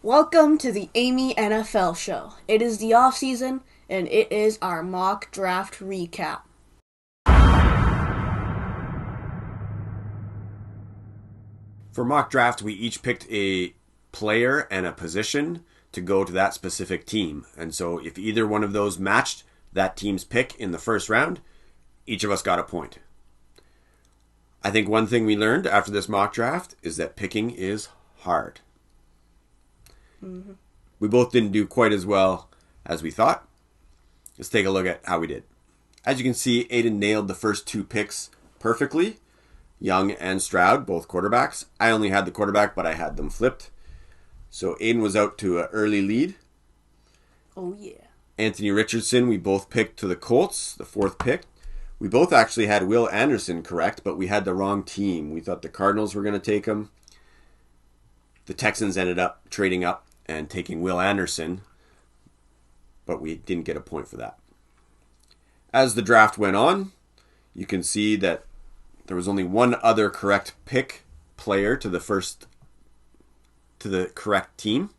Welcome to the Amy NFL show. It is the off season and it is our mock draft recap. For mock draft, we each picked a player and a position to go to that specific team. And so if either one of those matched that team's pick in the first round, each of us got a point. I think one thing we learned after this mock draft is that picking is hard. We both didn't do quite as well as we thought. Let's take a look at how we did. As you can see, Ayden nailed the first two picks perfectly. Young and Stroud, both quarterbacks. I only had the quarterback, but I had them flipped. So Ayden was out to an early lead. Oh, yeah. Anthony Richardson, we both picked to the Colts, the fourth pick. We both actually had Will Anderson correct, but we had the wrong team. We thought the Cardinals were going to take him. The Texans ended up trading up and taking Will Anderson, but we didn't get a point for that. As the draft went on, you can see that there was only one other correct pick player to the correct team,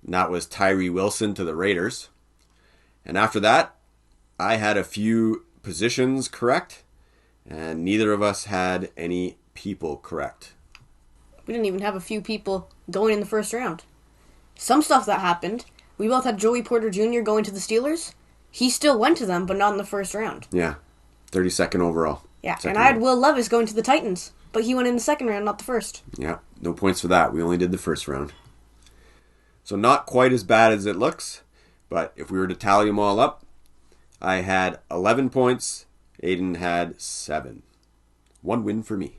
and that was Tyree Wilson to the Raiders. And after that, I had a few positions correct, and neither of us had any people correct. We didn't even have a few people going in the first round. Some stuff that happened, we both had Joey Porter Jr. going to the Steelers. He still went to them, but not in the first round. Yeah, 32nd overall. Yeah, and I had Will Levis going to the Titans, but he went in the second round, not the first. Yeah, no points for that. We only did the first round. So not quite as bad as it looks, but if we were to tally them all up, I had 11 points, Ayden had 7. One win for me.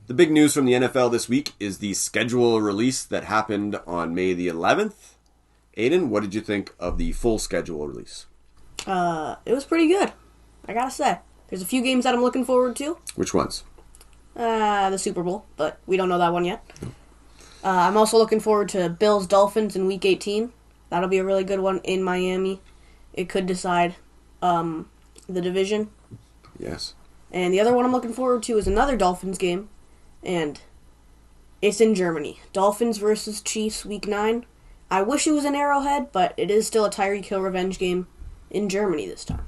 The big news from the NFL this week is the schedule release that happened on May the 11th. Ayden, what did you think of the full schedule release? It was pretty good, I gotta say. There's a few games that I'm looking forward to. Which ones? The Super Bowl, but we don't know that one yet. I'm also looking forward to Bills-Dolphins in Week 18. That'll be a really good one in Miami. It could decide the division. Yes. And the other one I'm looking forward to is another Dolphins game, and it's in Germany. Dolphins versus Chiefs, Week 9. I wish it was in Arrowhead, but it is still a Tyreek Hill revenge game in Germany this time.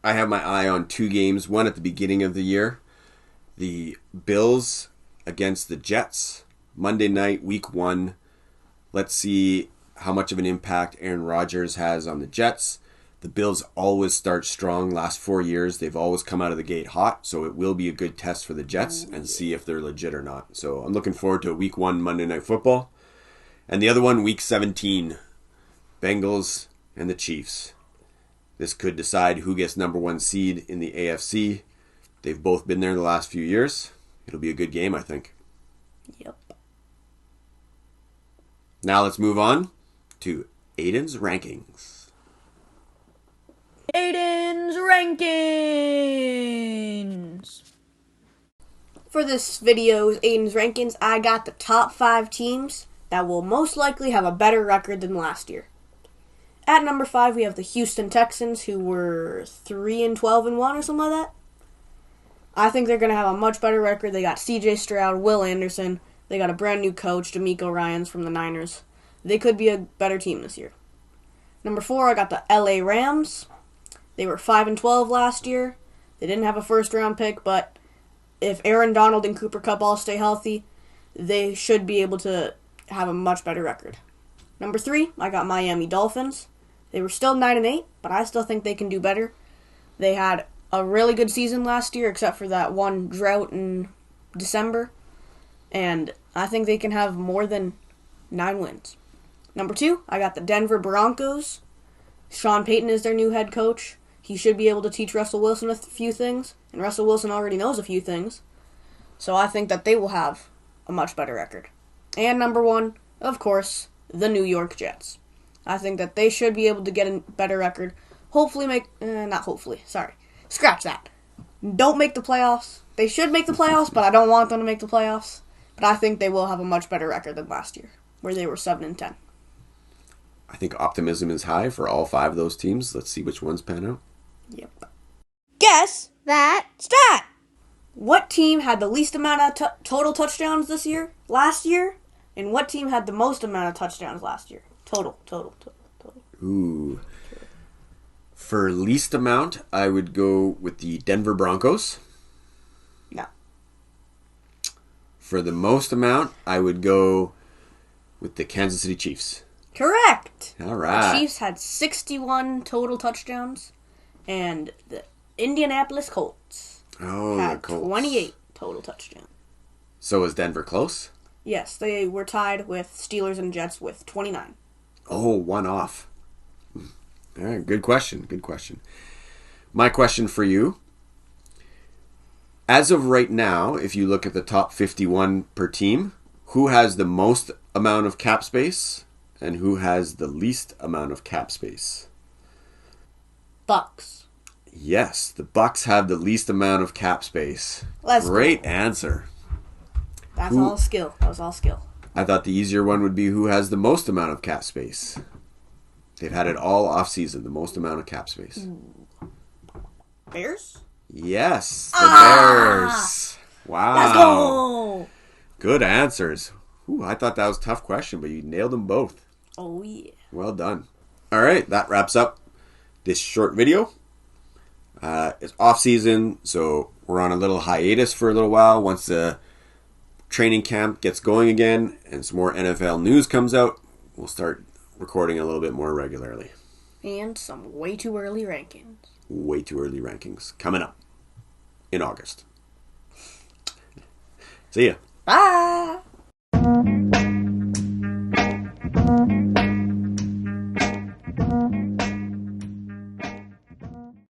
I have my eye on two games. One at the beginning of the year. The Bills against the Jets. Monday night, Week 1. Let's see how much of an impact Aaron Rodgers has on the Jets. The Bills always start strong. Last 4 years, they've always come out of the gate hot. So it will be a good test for the Jets and see if they're legit or not. So I'm looking forward to Week 1 Monday Night Football. And the other one, Week 17. Bengals and the Chiefs. This could decide who gets number 1 seed in the AFC. They've both been there the last few years. It'll be a good game, I think. Yep. Now let's move on to Aydens Rankings. Aydens Rankings! For this video's Aydens Rankings, I got the top 5 teams that will most likely have a better record than last year. At number 5, we have the Houston Texans, who were 3-12-1 or something like that. I think they're going to have a much better record. They got C.J. Stroud, Will Anderson. They got a brand new coach, D'Amico Ryans from the Niners. They could be a better team this year. Number 4, I got the L.A. Rams. They were 5-12 last year. They didn't have a first-round pick, but if Aaron Donald and Cooper Kupp all stay healthy, they should be able to have a much better record. Number 3, I got Miami Dolphins. They were still 9-8, but I still think they can do better. They had a really good season last year, except for that one drought in December. And I think they can have more than 9 wins. Number 2, I got the Denver Broncos. Sean Payton is their new head coach. He should be able to teach Russell Wilson a few things, and Russell Wilson already knows a few things. So I think that they will have a much better record. And number 1, of course, the New York Jets. I think that they should be able to get a better record. Hopefully scratch that. Don't make the playoffs. They should make the playoffs, but I don't want them to make the playoffs. But I think they will have a much better record than last year, where they were 7-10. I think optimism is high for all 5 of those teams. Let's see which ones pan out. Yep. Guess that Stat! What team had the least amount of total touchdowns last year? And what team had the most amount of touchdowns last year? Total. Ooh. For least amount, I would go with the Denver Broncos. No. For the most amount, I would go with the Kansas City Chiefs. Correct. All right. The Chiefs had 61 total touchdowns, and the Indianapolis Colts had 28 total touchdowns. So is Denver close? Yes, they were tied with Steelers and Jets with 29. Oh, one off. All right, good question. My question for you. As of right now, if you look at the top 51 per team, who has the most amount of cap space and who has the least amount of cap space? Bucks. Yes, the Bucks have the least amount of cap space. Great answer. That was all skill. I thought the easier one would be who has the most amount of cap space. They've had it all off season, the most amount of cap space. Bears? Yes, the Bears. Wow. Let's go. Good answers. Ooh, I thought that was a tough question, but you nailed them both. Oh, yeah. Well done. All right, that wraps up this short video. It's off season, so we're on a little hiatus for a little while. Once the training camp gets going again and some more NFL news comes out, we'll start recording a little bit more regularly. And some way too early rankings. Way too early rankings coming up in August. See ya. Bye.